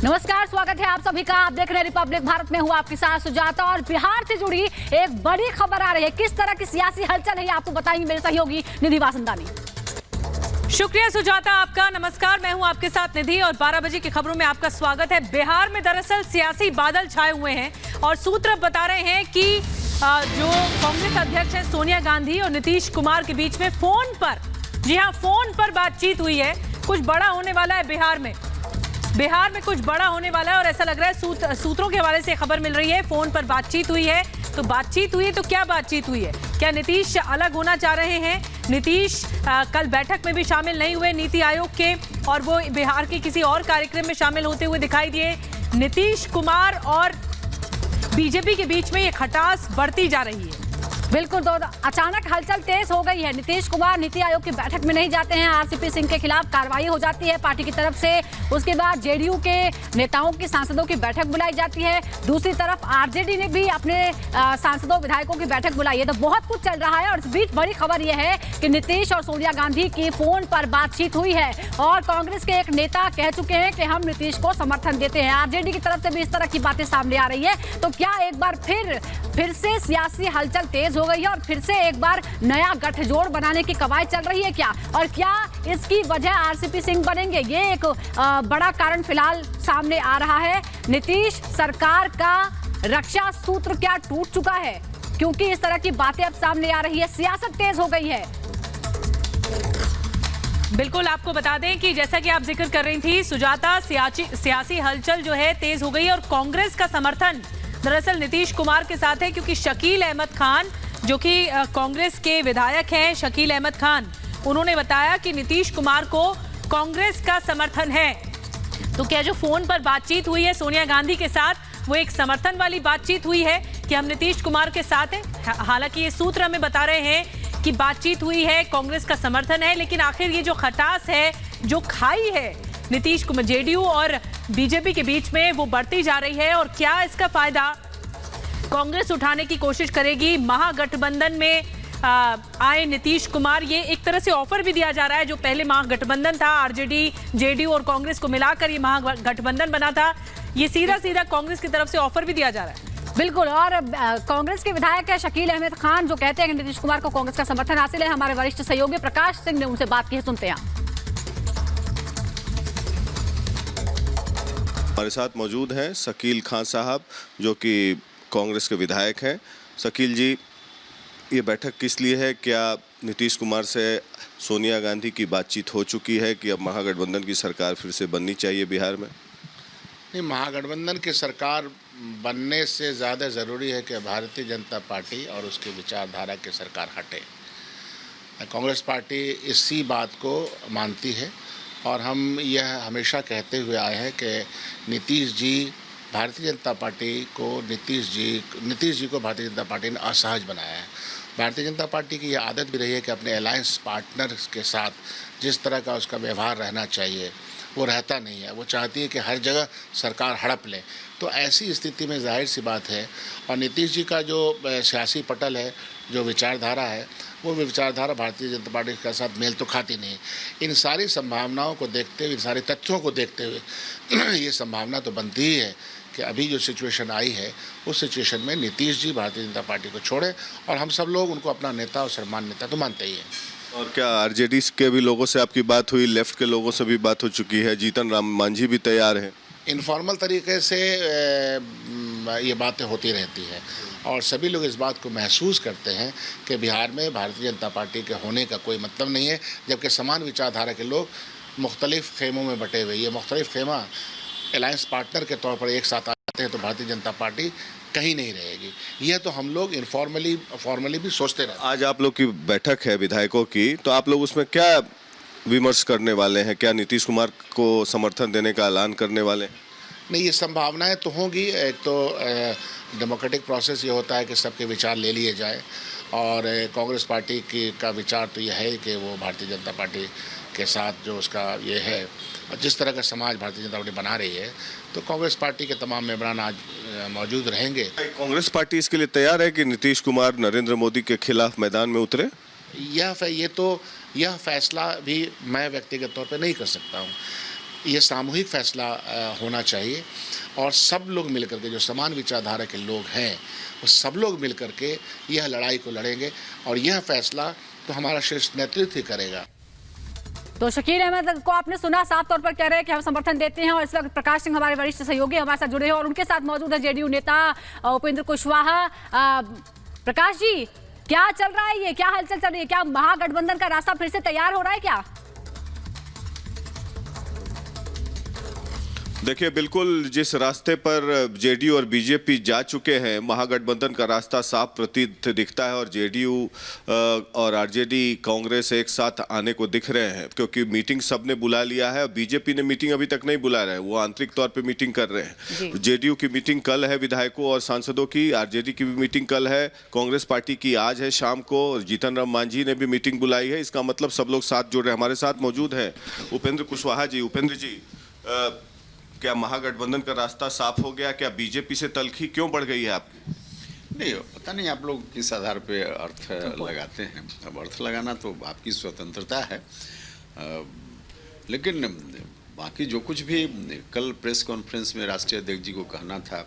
नमस्कार, स्वागत है आप सभी का। आप देख रहे हैं रिपब्लिक भारत में, हूँ आपके साथ सुजाता। और बिहार से जुड़ी एक बड़ी खबर आ रही है। किस तरह की सियासी हलचल है आपको बताएंगे मेरे सहयोगी निधि वासंदानी। शुक्रिया सुजाता आपका। नमस्कार, मैं हूं आपके साथ निधि और 12 बजे की खबरों में आपका स्वागत है। बिहार में दरअसल सियासी बादल छाए हुए हैं और सूत्र बता रहे हैं कि जो कांग्रेस अध्यक्ष है सोनिया गांधी और नीतीश कुमार के बीच में फोन पर, जी हां, फोन पर बातचीत हुई है। कुछ बड़ा होने वाला है बिहार में कुछ बड़ा होने वाला है और ऐसा लग रहा है सूत्रों के हवाले से खबर मिल रही है। फोन पर बातचीत हुई है। तो बातचीत हुई है तो क्या बातचीत हुई है? क्या नीतीश अलग होना चाह रहे हैं? नीतीश कल बैठक में भी शामिल नहीं हुए नीति आयोग के, और वो बिहार के किसी और कार्यक्रम में शामिल होते हुए दिखाई दिए। नीतीश कुमार और बीजेपी के बीच में ये खटास बढ़ती जा रही है। बिल्कुल, तो अचानक हलचल तेज हो गई है। नीतीश कुमार नीति आयोग की बैठक में नहीं जाते हैं। आरसीपी सिंह के खिलाफ कार्रवाई हो जाती है पार्टी की तरफ से। उसके बाद जेडीयू के नेताओं की, सांसदों की बैठक बुलाई जाती है। दूसरी तरफ आरजेडी ने भी अपने सांसदों विधायकों की बैठक बुलाई है। तो बहुत कुछ चल रहा है और इस बीच बड़ी खबर यह है कि नीतीश और सोनिया गांधी की फोन पर बातचीत हुई है और कांग्रेस के एक नेता कह चुके हैं कि हम नीतीश को समर्थन देते हैं। आरजेडी की तरफ से भी इस तरह की बातें सामने आ रही है। तो क्या एक बार फिर से सियासी हलचल तेज हो गई है और फिर से एक बार नया गठजोड़ बनाने की कवायद चल रही है क्या? और क्या इसकी वजह आरसीपी सिंह बनेंगे? ये एक बड़ा कारण फिलहाल सामने आ रहा है। नीतीश सरकार का रक्षा सूत्र क्या टूट चुका है? क्योंकि इस तरह की बातें अब सामने आ रही है, सियासत तेज हो गई है। बिल्कुल, आपको बता दें कि जैसा कि आप जिक्र कर रही थी सुजाता, सियासी हलचल जो है तेज हो गई है और कांग्रेस का समर्थन दरअसल नीतीश कुमार के साथ है, क्योंकि शकील अहमद खान जो कि कांग्रेस के विधायक हैं, शकील अहमद खान, उन्होंने बताया कि नीतीश कुमार को कांग्रेस का समर्थन है। तो क्या जो फोन पर बातचीत हुई है सोनिया गांधी के साथ, वो एक समर्थन वाली बातचीत हुई है कि हम नीतीश कुमार के साथ हैं? हालांकि ये सूत्र हमें बता रहे हैं कि बातचीत हुई है, कांग्रेस का समर्थन है, लेकिन आखिर ये जो खटास है, जो खाई है नीतीश कुमार, जेडीयू और बीजेपी के बीच में, वो बढ़ती जा रही है। और क्या इसका फायदा कांग्रेस उठाने की कोशिश करेगी? महागठबंधन में आए नीतीश कुमार, ये एक तरह से ऑफर भी दिया जा रहा है। जो पहले महागठबंधन था, आरजेडी, जेडीयू और कांग्रेस को मिलाकर ये महागठबंधन बना था, ये सीधा कांग्रेस की तरफ से ऑफर भी दिया जा रहा है। बिल्कुल, और कांग्रेस के विधायक है शकील अहमद खान जो कहते हैं कि नीतीश कुमार को कांग्रेस का समर्थन हासिल है। हमारे वरिष्ठ सहयोगी प्रकाश सिंह ने उनसे बात की है, सुनते हैं। हमारे साथ मौजूद हैं शकील खान साहब, जो कि कांग्रेस के विधायक हैं। शकील जी, ये बैठक किस लिए है? क्या नीतीश कुमार से सोनिया गांधी की बातचीत हो चुकी है कि अब महागठबंधन की सरकार फिर से बननी चाहिए बिहार में? नहीं, महागठबंधन की सरकार बनने से ज़्यादा ज़रूरी है कि भारतीय जनता पार्टी और उसकी विचारधारा की सरकार हटे। कांग्रेस पार्टी इसी बात को मानती है और हम यह हमेशा कहते हुए आए हैं कि नीतीश जी को भारतीय जनता पार्टी ने असहज बनाया है। भारतीय जनता पार्टी की यह आदत भी रही है कि अपने अलायंस पार्टनर्स के साथ जिस तरह का उसका व्यवहार रहना चाहिए वो रहता नहीं है। वो चाहती है कि हर जगह सरकार हड़प ले। तो ऐसी स्थिति में जाहिर सी बात है, और नीतीश जी का जो सियासी पटल है, जो विचारधारा है, वो विचारधारा भारतीय जनता पार्टी के साथ मेल तो खाती नहीं। इन सारी संभावनाओं को देखते हुए, इन सारे तथ्यों को देखते हुए ये संभावना तो बनती ही है कि अभी जो सिचुएशन आई है, उस सिचुएशन में नीतीश जी भारतीय जनता पार्टी को छोड़े, और हम सब लोग उनको अपना नेता और सम्मान नेता तो मानते ही हैं। और क्या आरजेडी के भी लोगों से आपकी बात हुई? लेफ्ट के लोगों से भी बात हो चुकी है? जीतन राम मांझी भी तैयार हैं? इनफॉर्मल तरीके से ये बातें होती रहती है और सभी लोग इस बात को महसूस करते हैं कि बिहार में भारतीय जनता पार्टी के होने का कोई मतलब नहीं है, जबकि समान विचारधारा के लोग मुख्तलिफ खेमों में बटे हुए। ये मुख्तलिफ खेमा अलायंस पार्टनर के तौर पर एक साथ आते हैं तो भारतीय जनता पार्टी कहीं नहीं रहेगी। यह तो हम लोग फॉर्मली भी सोचते रहते हैं। आज आप लोग की बैठक है विधायकों की, तो आप लोग उसमें क्या विमर्श करने वाले हैं? क्या नीतीश कुमार को समर्थन देने का ऐलान करने वाले हैं? नहीं, ये संभावनाएं तो होंगी। एक तो डेमोक्रेटिक प्रोसेस ये होता है कि सबके विचार ले लिए जाए, और कांग्रेस पार्टी का विचार तो यह है कि वो भारतीय जनता पार्टी के साथ जो उसका ये है, जिस तरह का समाज भारतीय जनता पार्टी बना रही है, तो कांग्रेस पार्टी के तमाम मेंबरान आज मौजूद रहेंगे। कांग्रेस पार्टी इसके लिए तैयार है कि नीतीश कुमार नरेंद्र मोदी के खिलाफ मैदान में उतरे? यह फैसला भी मैं व्यक्तिगत तौर पे नहीं कर सकता हूँ। ये सामूहिक फैसला होना चाहिए और सब लोग मिलकर के, जो समान विचारधारा के लोग हैं, वो सब लोग मिलकर के यह लड़ाई को लड़ेंगे और यह फैसला तो हमारा शीर्ष नेतृत्व ही करेगा। तो शकील अहमद को आपने सुना, साफ तौर पर कह रहे हैं कि हम समर्थन देते हैं। और इस वक्त प्रकाश सिंह हमारे वरिष्ठ सहयोगी हमारे साथ जुड़े हैं और उनके साथ मौजूद है जेडीयू नेता उपेंद्र कुशवाहा। प्रकाश जी, क्या चल रहा है, ये क्या हलचल चल रही है? क्या महागठबंधन का रास्ता फिर से तैयार हो रहा है क्या? देखिए, बिल्कुल जिस रास्ते पर जेडीयू और बीजेपी जा चुके हैं, महागठबंधन का रास्ता साफ प्रतीत दिखता है और जेडीयू और आरजेडी कांग्रेस एक साथ आने को दिख रहे हैं, क्योंकि मीटिंग सबने बुला लिया है। बीजेपी ने मीटिंग अभी तक नहीं बुला रहे हैं, वो आंतरिक तौर पे मीटिंग कर रहे हैं। जेडीयू की मीटिंग कल है विधायकों और सांसदों की, आरजेडी की भी मीटिंग कल है, कांग्रेस पार्टी की आज है शाम को, जीतन राम मांझी ने भी मीटिंग बुलाई है। इसका मतलब सब लोग साथ जुड़ रहे हैं। हमारे साथ मौजूद है उपेंद्र कुशवाहा जी। उपेंद्र जी, क्या महागठबंधन का रास्ता साफ हो गया? क्या बीजेपी से तलखी क्यों बढ़ गई है आपकी? नहीं, पता नहीं आप लोग किस आधार पे अर्थ लगाते हैं। अब अर्थ लगाना तो आपकी स्वतंत्रता है, लेकिन बाकी जो कुछ भी कल प्रेस कॉन्फ्रेंस में राष्ट्रीय अध्यक्ष जी को कहना था,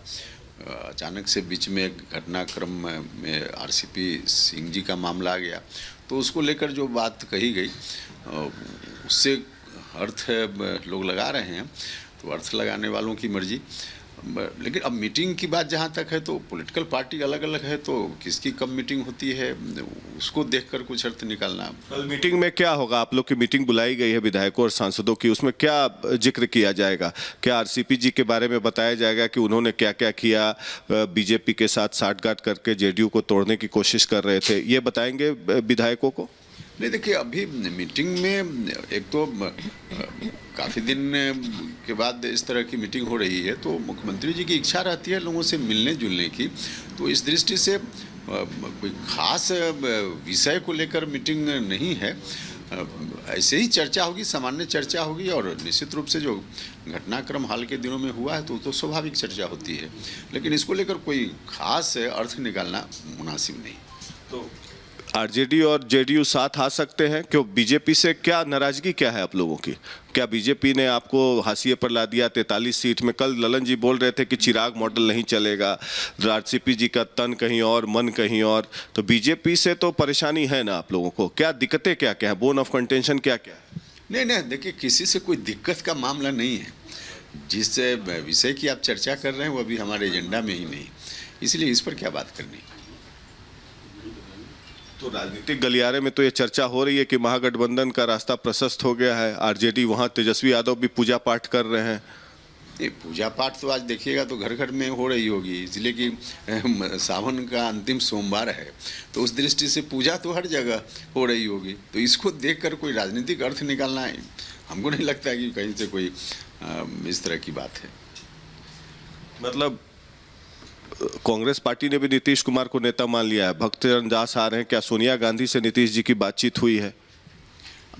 अचानक से बीच में एक घटनाक्रम में आरसीपी सिंह जी का मामला आ गया, तो उसको लेकर जो बात कही गई उससे अर्थ लोग लगा रहे हैं, तो अर्थ लगाने वालों की मर्जी। लेकिन अब मीटिंग की बात जहाँ तक है, तो पॉलिटिकल पार्टी अलग अलग है, तो किसकी कब मीटिंग होती है उसको देखकर कुछ अर्थ निकालना। कल मीटिंग में क्या होगा? आप लोग की मीटिंग बुलाई गई है विधायकों और सांसदों की, उसमें क्या जिक्र किया जाएगा? क्या आरसीपी जी के बारे में बताया जाएगा कि उन्होंने क्या क्या किया, बीजेपी के साथ साठगांठ करके जेडीयू को तोड़ने की कोशिश कर रहे थे, ये बताएंगे विधायकों को? नहीं, देखिए, अभी मीटिंग में एक तो काफ़ी दिन के बाद इस तरह की मीटिंग हो रही है, तो मुख्यमंत्री जी की इच्छा रहती है लोगों से मिलने जुलने की, तो इस दृष्टि से कोई खास विषय को लेकर मीटिंग नहीं है। ऐसे ही चर्चा होगी, सामान्य चर्चा होगी, और निश्चित रूप से जो घटनाक्रम हाल के दिनों में हुआ है तो स्वाभाविक चर्चा होती है, लेकिन इसको लेकर कोई खास अर्थ निकालना मुनासिब नहीं। तो आरजेडी और जेडीयू साथ आ सकते हैं? क्यों बीजेपी से क्या नाराजगी क्या है आप लोगों की? क्या बीजेपी ने आपको हाशिए पर ला दिया 43 सीट में? कल ललन जी बोल रहे थे कि चिराग मॉडल नहीं चलेगा, आरसीपी जी का तन कहीं और मन कहीं और, तो बीजेपी से तो परेशानी है ना आप लोगों को? क्या दिक्कतें क्या क्या है, बोन ऑफ कंटेंशन क्या क्या है? नहीं, देखिए, किसी से कोई दिक्कत का मामला नहीं है। जिस विषय की आप चर्चा कर रहे हैं वो अभी हमारे एजेंडा में ही नहीं, इसलिए इस पर क्या बात करनी। तो राजनीतिक गलियारे में तो ये चर्चा हो रही है कि महागठबंधन का रास्ता प्रशस्त हो गया है, आरजेडी वहाँ तेजस्वी यादव भी पूजा पाठ कर रहे हैं। ये पूजा पाठ तो आज देखिएगा तो घर घर में हो रही होगी, इसलिए कि सावन का अंतिम सोमवार है, तो उस दृष्टि से पूजा तो हर जगह हो रही होगी। तो इसको देखकर कोई राजनीतिक अर्थ निकालना है, हमको नहीं लगता कि कहीं से कोई इस तरह की बात है। मतलब कांग्रेस पार्टी ने भी नीतीश कुमार को नेता मान लिया है, भक्तचरण दास आ रहे हैं, क्या सोनिया गांधी से नीतीश जी की बातचीत हुई है?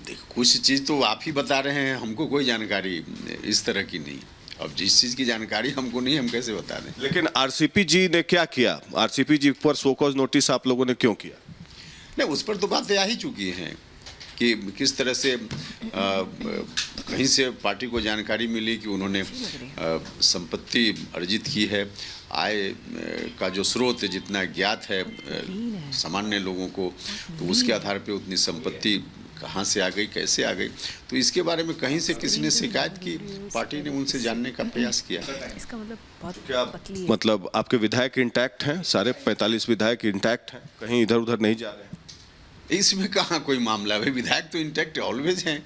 देखो, कुछ चीज़ तो आप ही बता रहे हैं, हमको कोई जानकारी इस तरह की नहीं। अब जिस चीज़ की जानकारी हमको नहीं, हम कैसे बता दें? लेकिन आरसीपी जी ने क्या किया? आरसीपी जी पर शो कॉज नोटिस आप लोगों ने क्यों किया? नहीं, उस पर तो बातें आ ही चुकी हैं कि किस तरह से कहीं से पार्टी को जानकारी मिली कि उन्होंने संपत्ति अर्जित की है, आय का जो स्रोत जितना ज्ञात है सामान्य लोगों को, तो उसके आधार पे उतनी संपत्ति कहाँ से आ गई, कैसे आ गई, तो इसके बारे में कहीं से किसी ने शिकायत की, पार्टी ने उनसे जानने का प्रयास किया। इसका मतलब बहुत क्या मतलब आपके विधायक इंटैक्ट हैं? सारे 45 विधायक इंटैक्ट हैं, कहीं इधर उधर नहीं जा रहे हैं? इसमें कहाँ कोई मामला है? विधायक तो इंटैक्ट ऑलवेज हैं,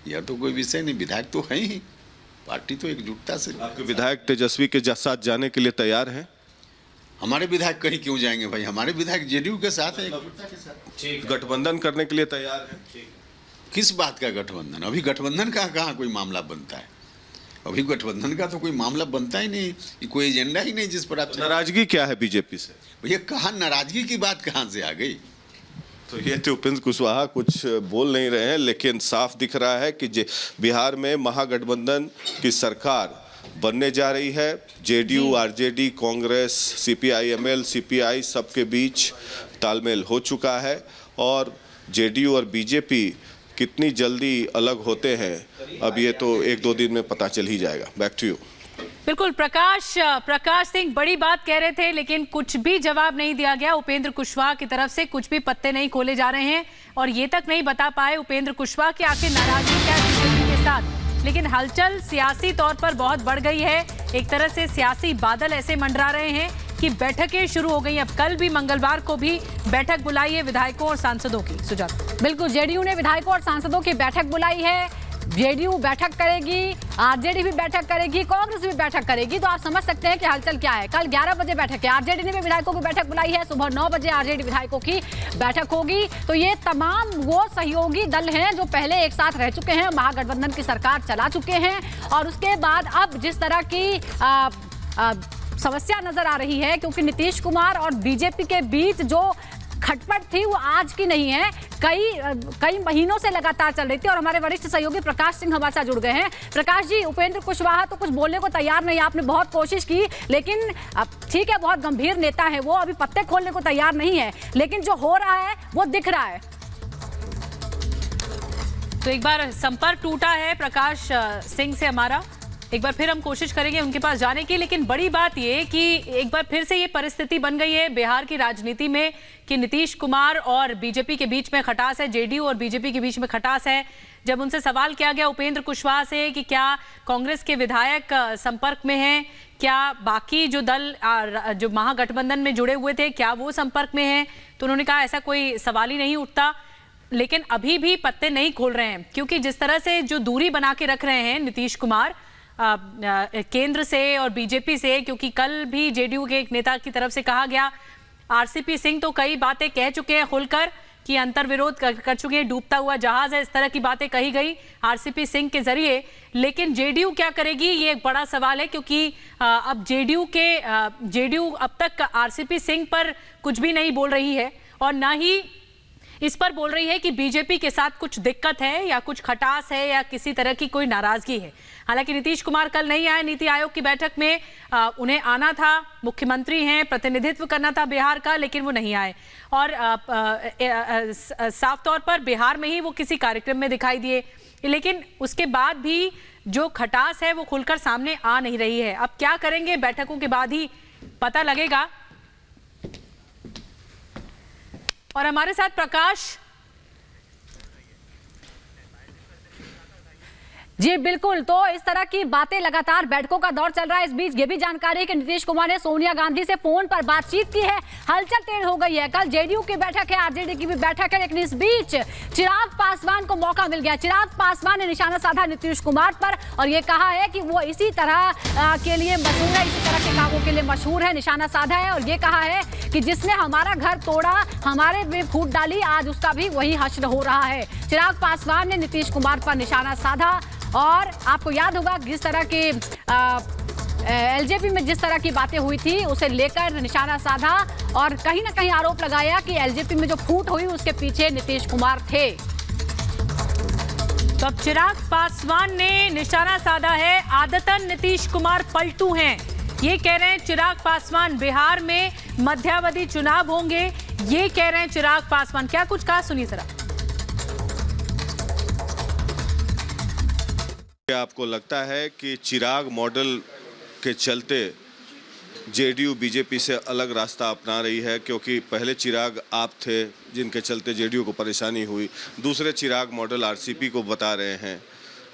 यह तो कोई विषय नहीं, विधायक तो हैं ही, पार्टी तो एकजुटता से। आपके विधायक तेजस्वी के साथ जाने के लिए तैयार हैं? हमारे विधायक कहीं क्यों जाएंगे भाई? हमारे विधायक जेडीयू के साथ है, एकजुटता के साथ। गठबंधन करने के लिए तैयार है? किस बात का गठबंधन? अभी गठबंधन का कहाँ कोई मामला बनता है? अभी गठबंधन का तो कोई मामला बनता ही नहीं, कोई एजेंडा ही नहीं जिस पर आप। नाराजगी क्या है बीजेपी से? भैया, कहाँ नाराजगी की बात कहाँ से आ गई? तो ये तो उपेंद्र कुशवाहा कुछ बोल नहीं रहे हैं, लेकिन साफ दिख रहा है कि बिहार में महागठबंधन की सरकार बनने जा रही है। JDU, RJD, Congress, CPI-ML, CPI सबके बीच तालमेल हो चुका है और जेडीयू और बीजेपी कितनी जल्दी अलग होते हैं अब ये तो 1-2 दिन में पता चल ही जाएगा। Back to you. बिल्कुल प्रकाश सिंह बड़ी बात कह रहे थे, लेकिन कुछ भी जवाब नहीं दिया गया उपेंद्र कुशवाहा की तरफ से। कुछ भी पत्ते नहीं खोले जा रहे हैं और ये तक नहीं बता पाए उपेंद्र कुशवाहा कि आखिर नाराजगी क्या है बीजेपी के साथ। लेकिन हलचल सियासी तौर पर बहुत बढ़ गई है। एक तरह से सियासी बादल ऐसे मंडरा रहे हैं कि बैठकें शुरू हो गई। अब कल भी मंगलवार को भी बैठक बुलाई है विधायकों और सांसदों की। सुजाता, बिल्कुल, जेडीयू ने विधायकों और सांसदों की बैठक बुलाई है। जेडीयू बैठक करेगी, आरजेडी भी बैठक करेगी, कांग्रेस भी बैठक करेगी। तो आप समझ सकते हैं कि हलचल क्या है। कल 11 बजे बैठक है। आरजेडी ने भी विधायकों की बैठक बुलाई है। सुबह 9 बजे आरजेडी विधायकों की बैठक होगी। तो ये तमाम वो सहयोगी दल हैं जो पहले एक साथ रह चुके हैं, महागठबंधन की सरकार चला चुके हैं। और उसके बाद अब जिस तरह की समस्या नजर आ रही है, क्योंकि नीतीश कुमार और बीजेपी के बीच जो खटपट थी वो आज की नहीं है, कई महीनों से लगातार चल रही थी। और हमारे वरिष्ठ सहयोगी प्रकाश सिंह हमारे साथ जुड़ गए हैं। प्रकाश जी, उपेंद्र कुशवाहा तो कुछ बोलने को तैयार नहीं, आपने बहुत कोशिश की, लेकिन ठीक है, बहुत गंभीर नेता है वो, अभी पत्ते खोलने को तैयार नहीं है, लेकिन जो हो रहा है वो दिख रहा है। तो एक बार संपर्क टूटा है प्रकाश सिंह से हमारा, एक बार फिर हम कोशिश करेंगे उनके पास जाने की। लेकिन बड़ी बात ये कि एक बार फिर से ये परिस्थिति बन गई है बिहार की राजनीति में कि नीतीश कुमार और बीजेपी के बीच में खटास है, जेडीयू और बीजेपी के बीच में खटास है। जब उनसे सवाल किया गया उपेंद्र कुशवाहा से कि क्या कांग्रेस के विधायक संपर्क में हैं, क्या बाकी जो दल जो महागठबंधन में जुड़े हुए थे क्या वो संपर्क में हैं, तो उन्होंने कहा ऐसा कोई सवाल ही नहीं उठता। लेकिन अभी भी पत्ते नहीं खोल रहे हैं, क्योंकि जिस तरह से जो दूरी बना के रख रहे हैं नीतीश कुमार केंद्र से और बीजेपी से, क्योंकि कल भी जेडीयू के एक नेता की तरफ से कहा गया, आरसीपी सिंह तो कई बातें कह चुके हैं खुलकर कि अंतर्विरोध कर चुके हैं, डूबता हुआ जहाज है, इस तरह की बातें कही गई आरसीपी सिंह के जरिए। लेकिन जेडीयू क्या करेगी ये एक बड़ा सवाल है, क्योंकि अब जेडीयू अब तक आरसीपी सिंह पर कुछ भी नहीं बोल रही है और ना ही इस पर बोल रही है कि बीजेपी के साथ कुछ दिक्कत है या कुछ खटास है या किसी तरह की कोई नाराजगी है। हालांकि नीतीश कुमार कल नहीं आए नीति आयोग की बैठक में, उन्हें आना था, मुख्यमंत्री हैं, प्रतिनिधित्व करना था बिहार का, लेकिन वो नहीं आए। और साफ तौर पर बिहार में ही वो किसी कार्यक्रम में दिखाई दिए, लेकिन उसके बाद भी जो खटास है वो खुलकर सामने आ नहीं रही है। अब क्या करेंगे बैठकों के बाद ही पता लगेगा। और हमारे साथ प्रकाश जी बिल्कुल, तो इस तरह की बातें लगातार बैठकों का दौर चल रहा है। इस बीच ये भी जानकारी है कि नीतीश कुमार ने सोनिया गांधी से फोन पर बातचीत की है। हलचल तेज हो गई है। कल जेडीयू की बैठक है, आरजेडी की भी बैठक है, लेकिन इस बीच चिराग पासवान को मौका मिल गया। चिराग पासवान ने निशाना साधा नीतीश कुमार पर और ये कहा है कि वो इसी तरह के लिए मशहूर है, इसी तरह के कामों के लिए मशहूर है, निशाना साधा है। और ये कहा है कि जिसने हमारा घर तोड़ा, हमारे में फूट डाली, आज उसका भी वही हश्र हो रहा है। चिराग पासवान ने नीतीश कुमार पर निशाना साधा। और आपको याद होगा जिस तरह के एलजेपी में जिस तरह की बातें हुई थी उसे लेकर निशाना साधा और कहीं ना कहीं आरोप लगाया कि एलजेपी में जो फूट हुई उसके पीछे नीतीश कुमार थे। तो अब चिराग पासवान ने निशाना साधा है। आदतन नीतीश कुमार पलटू हैं, ये कह रहे हैं चिराग पासवान। बिहार में मध्यावधि चुनाव होंगे, ये कह रहे हैं चिराग पासवान। क्या कुछ कहा, सुनिए जरा। क्या आपको लगता है कि चिराग मॉडल के चलते जेडीयू बीजेपी से अलग रास्ता अपना रही है? क्योंकि पहले चिराग आप थे जिनके चलते जेडीयू को परेशानी हुई, दूसरे चिराग मॉडल आरसीपी को बता रहे हैं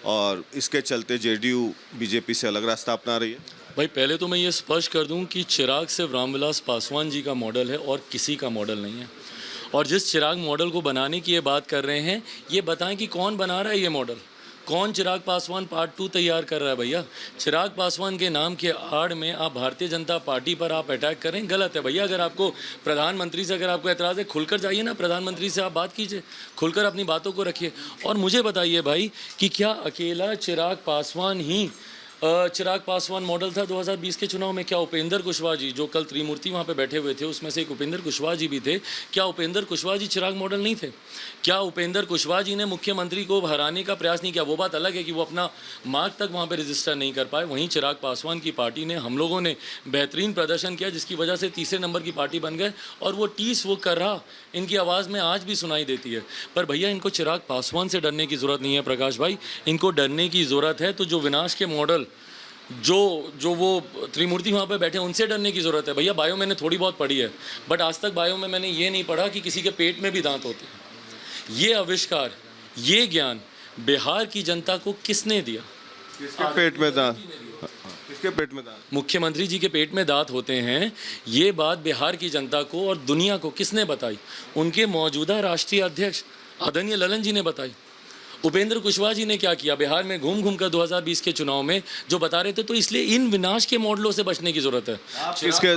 और इसके चलते जेडीयू बीजेपी से अलग रास्ता अपना रही है। भाई पहले तो मैं ये स्पष्ट कर दूं कि चिराग सिर्फ रामविलास पासवान जी का मॉडल है और किसी का मॉडल नहीं है। और जिस चिराग मॉडल को बनाने की ये बात कर रहे हैं, ये बताएं कि कौन बना रहा है ये मॉडल, कौन चिराग पासवान पार्ट 2 तैयार कर रहा है? भैया चिराग पासवान के नाम के आड़ में आप भारतीय जनता पार्टी पर आप अटैक करें, गलत है भैया। अगर आपको प्रधानमंत्री से अगर आपको एतराज़ है, खुलकर जाइए ना, प्रधानमंत्री से आप बात कीजिए, खुलकर अपनी बातों को रखिए। और मुझे बताइए भाई कि क्या अकेला चिराग पासवान ही चिराग पासवान मॉडल था 2020 के चुनाव में? क्या उपेंद्र कुशवाहा जी, जो कल त्रिमूर्ति वहाँ पे बैठे हुए थे उसमें से एक उपेंद्र कुशवाहा जी भी थे, क्या उपेंद्र कुशवाहा जी चिराग मॉडल नहीं थे? क्या उपेंद्र कुशवाहा जी ने मुख्यमंत्री को हराने का प्रयास नहीं किया? वो बात अलग है कि वो अपना मार्क तक वहाँ पे रजिस्टर नहीं कर पाए। वहीं चिराग पासवान की पार्टी ने, हम लोगों ने बेहतरीन प्रदर्शन किया, जिसकी वजह से तीसरे नंबर की पार्टी बन गए। और वो टीस वो कर रहा इनकी आवाज़ में आज भी सुनाई देती है। पर भैया, इनको चिराग पासवान से डरने की ज़रूरत नहीं है प्रकाश भाई, इनको डरने की ज़रूरत है तो जो विनाश के मॉडल जो वो त्रिमूर्ति वहाँ पे बैठे उनसे डरने की ज़रूरत है। भैया, बायो मैंने थोड़ी बहुत पढ़ी है, बट आज तक बायो में मैंने ये नहीं पढ़ा कि किसी के पेट में भी दांत होते हैं। ये आविष्कार, ये ज्ञान बिहार की जनता को किसने दिया? किसके पेट में दांत? किसके पेट में दांत? मुख्यमंत्री जी के पेट में दांत होते हैं। ये बात बिहार की जनता को और दुनिया को किसने बताई? उनके मौजूदा राष्ट्रीय अध्यक्ष आदरणीय ललन जी ने बताई। उपेंद्र कुशवाहा जी ने क्या किया? बिहार में घूम घूम कर 2020 के चुनाव में जो बता रहे थे। तो इसलिए इन विनाश के मॉडलों से बचने की जरूरत है। किसके,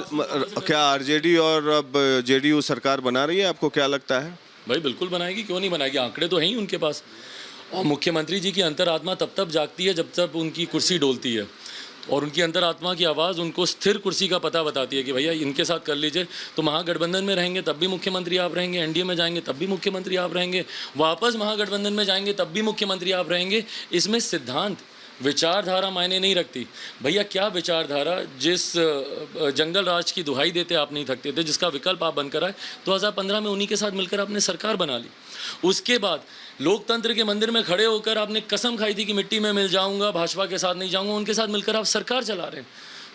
क्या आरजेडी और अब जेडीयू सरकार बना रही है? आपको क्या लगता है? भाई बिल्कुल बनाएगी, क्यों नहीं बनाएगी? आंकड़े तो हैं ही उनके पास। और मुख्यमंत्री जी की अंतरात्मा तब तब जागती है जब तब उनकी कुर्सी डोलती है, और उनकी अंतरात्मा की आवाज़ उनको स्थिर कुर्सी का पता बताती है कि भैया इनके साथ कर लीजिए। तो महागठबंधन में रहेंगे तब भी मुख्यमंत्री आप रहेंगे, एनडीए में जाएंगे तब भी मुख्यमंत्री आप रहेंगे, वापस महागठबंधन में जाएंगे तब भी मुख्यमंत्री आप रहेंगे। इसमें सिद्धांत, विचारधारा मायने नहीं रखती। भैया, क्या विचारधारा? जिस जंगल राज की दुहाई देते आप नहीं थकते थे, जिसका विकल्प आप बनकर आए 2015 में, उन्हीं के साथ मिलकर आपने सरकार बना ली। उसके बाद लोकतंत्र के मंदिर में खड़े होकर आपने कसम खाई थी कि मिट्टी में मिल जाऊंगा, भाजपा के साथ नहीं जाऊंगा। उनके साथ मिलकर आप सरकार चला रहे हैं।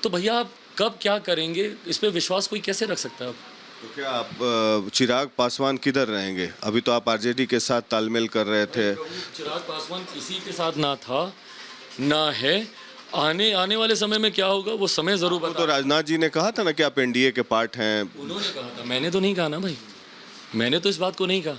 तो भैया, आप कब क्या करेंगे, इस पर विश्वास कोई कैसे रख सकता है? तो क्या आप चिराग पासवान किधर रहेंगे? अभी तो आप आरजेडी के साथ तालमेल कर रहे थे। चिराग पासवान किसी के साथ ना था ना है। आने वाले समय में क्या होगा वो समय जरूर बता। तो राजनाथ जी ने कहा था ना कि आप एनडीए के पार्ट हैं। उन्होंने कहा था, मैंने तो नहीं कहा ना भाई, मैंने तो इस बात को नहीं कहा।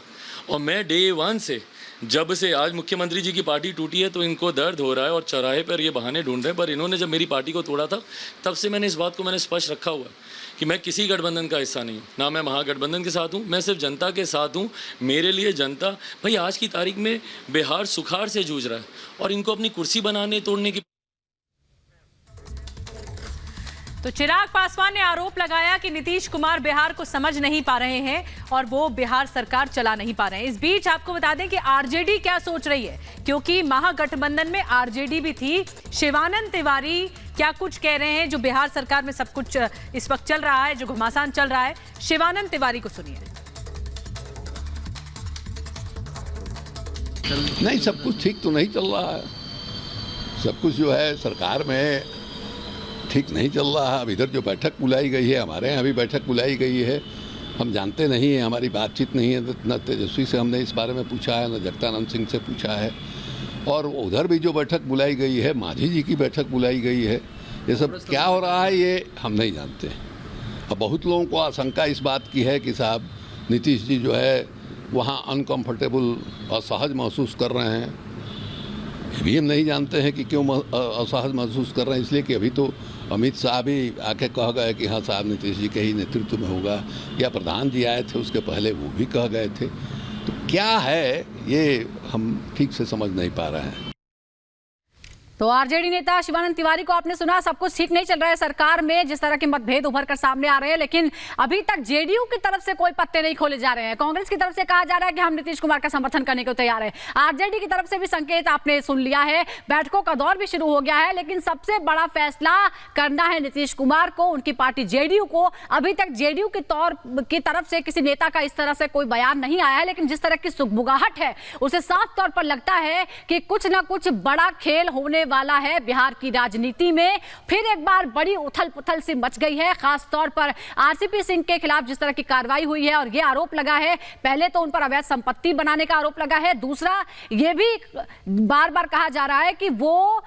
और मैं डे 1 से, जब से आज मुख्यमंत्री जी की पार्टी टूटी है तो इनको दर्द हो रहा है और चौराहे पर ये बहाने ढूंढ रहे हैं। पर इन्होंने जब मेरी पार्टी को तोड़ा था तब से मैंने इस बात को स्पष्ट रखा हुआ है कि मैं किसी गठबंधन का हिस्सा नहीं हूँ, ना मैं महागठबंधन के साथ हूँ। मैं सिर्फ जनता के साथ हूँ। मेरे लिए जनता, भाई आज की तारीख में बिहार सुखाड़ से जूझ रहा है और इनको अपनी कुर्सी बनाने तोड़ने की। तो चिराग पासवान ने आरोप लगाया कि नीतीश कुमार बिहार को समझ नहीं पा रहे हैं और वो बिहार सरकार चला नहीं पा रहे हैं। इस बीच आपको बता दें कि आरजेडी क्या सोच रही है, क्योंकि महागठबंधन में आरजेडी भी थी। शिवानंद तिवारी क्या कुछ कह रहे हैं, जो बिहार सरकार में सब कुछ इस वक्त चल रहा है, जो घमासान चल रहा है। शिवानंद तिवारी को सुनिए। नहीं, सब कुछ ठीक तो नहीं चल रहा है। सब कुछ जो है सरकार में ठीक नहीं चल रहा है। अब इधर जो बैठक बुलाई गई है, हमारे यहाँ भी बैठक बुलाई गई है, हम जानते नहीं हैं, हमारी बातचीत नहीं है। न तेजस्वी से हमने इस बारे में पूछा है, न जगदानंद सिंह से पूछा है। और उधर भी जो बैठक बुलाई गई है, मांझी जी की बैठक बुलाई गई है। ये सब क्या हो रहा है ये हम नहीं जानते। अब बहुत लोगों को आशंका इस बात की है कि साहब नीतीश जी जो है वहाँ अनकम्फर्टेबल, असहज महसूस कर रहे हैं। ये भी हम नहीं जानते हैं कि क्यों असहज महसूस कर रहे हैं। इसलिए कि अभी तो अमित शाह भी आके कह गए कि हाँ साहब नीतीश जी के ही नेतृत्व में होगा, या प्रधान जी आए थे उसके पहले वो भी कह गए थे। तो क्या है ये हम ठीक से समझ नहीं पा रहे हैं। तो आरजेडी नेता शिवानंद तिवारी को आपने सुना, सब कुछ ठीक नहीं चल रहा है सरकार में, जिस तरह के मतभेद उभर कर सामने आ रहे हैं। लेकिन अभी तक जेडीयू की तरफ से कोई पत्ते नहीं खोले जा रहे हैं। कांग्रेस की तरफ से कहा जा रहा है कि हम नीतीश कुमार का समर्थन करने को तैयार है। आरजेडी की तरफ से भी संकेत आपने सुन लिया है। बैठकों का दौर भी शुरू हो गया है, लेकिन सबसे बड़ा फैसला करना है नीतीश कुमार को, उनकी पार्टी जेडीयू को। अभी तक जेडीयू की तरफ से किसी नेता का इस तरह से कोई बयान नहीं आया है, लेकिन जिस तरह की सुगबुगाहट है उसे साफ तौर पर लगता है कि कुछ ना कुछ बड़ा खेल होने वाला है बिहार की राजनीति में। फिर एक बार बड़ी उथल पुथल सी मच गई है, खास तौर पर आरसीपी सिंह के खिलाफ जिस तरह की कार्रवाई हुई है। और ये आरोप लगा है, पहले तो उन पर अवैध संपत्ति बनाने का आरोप लगा है, दूसरा ये भी बार बार कहा जा रहा है कि वो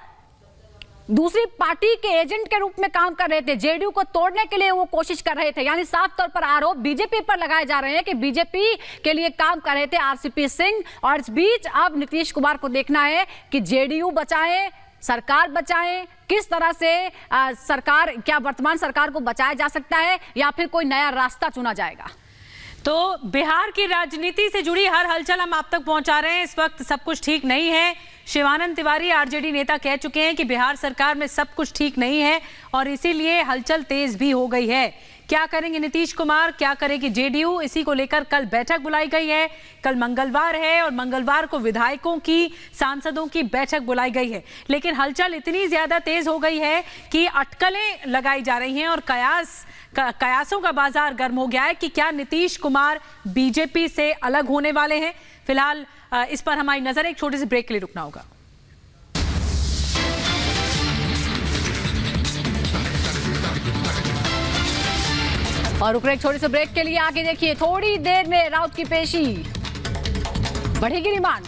दूसरी पार्टी के एजेंट के रूप में काम कर रहे थे, जेडीयू को तोड़ने के लिए वो कोशिश कर रहे थे। यानी साफ तौर पर आरोप बीजेपी पर लगाए जा रहे हैं कि बीजेपी के लिए काम कर रहे थे आरसीपी सिंह। और इस बीच अब नीतीश कुमार को देखना है कि जेडीयू बचाएं, सरकार बचाएं, किस तरह से सरकार, क्या वर्तमान सरकार को बचाया जा सकता है या फिर कोई नया रास्ता चुना जाएगा। तो बिहार की राजनीति से जुड़ी हर हलचल हम आप तक पहुंचा रहे हैं। इस वक्त सब कुछ ठीक नहीं है। शिवानंद तिवारी आरजेडी नेता कह चुके हैं कि बिहार सरकार में सब कुछ ठीक नहीं है और इसीलिए हलचल तेज भी हो गई है। क्या करेंगे नीतीश कुमार, क्या करेगी जेडीयू, इसी को लेकर कल बैठक बुलाई गई है। कल मंगलवार है और मंगलवार को विधायकों की, सांसदों की बैठक बुलाई गई है। लेकिन हलचल इतनी ज्यादा तेज हो गई है कि अटकलें लगाई जा रही हैं और कयासों का बाजार गर्म हो गया है कि क्या नीतीश कुमार बीजेपी से अलग होने वाले हैं। फिलहाल इस पर हमारी नजर एक छोटे से ब्रेक के लिए रुकना होगा। और रुक रहे एक छोटे से ब्रेक के लिए, आगे देखिए थोड़ी देर में राउत की पेशी, बढ़ेगी रिमांड।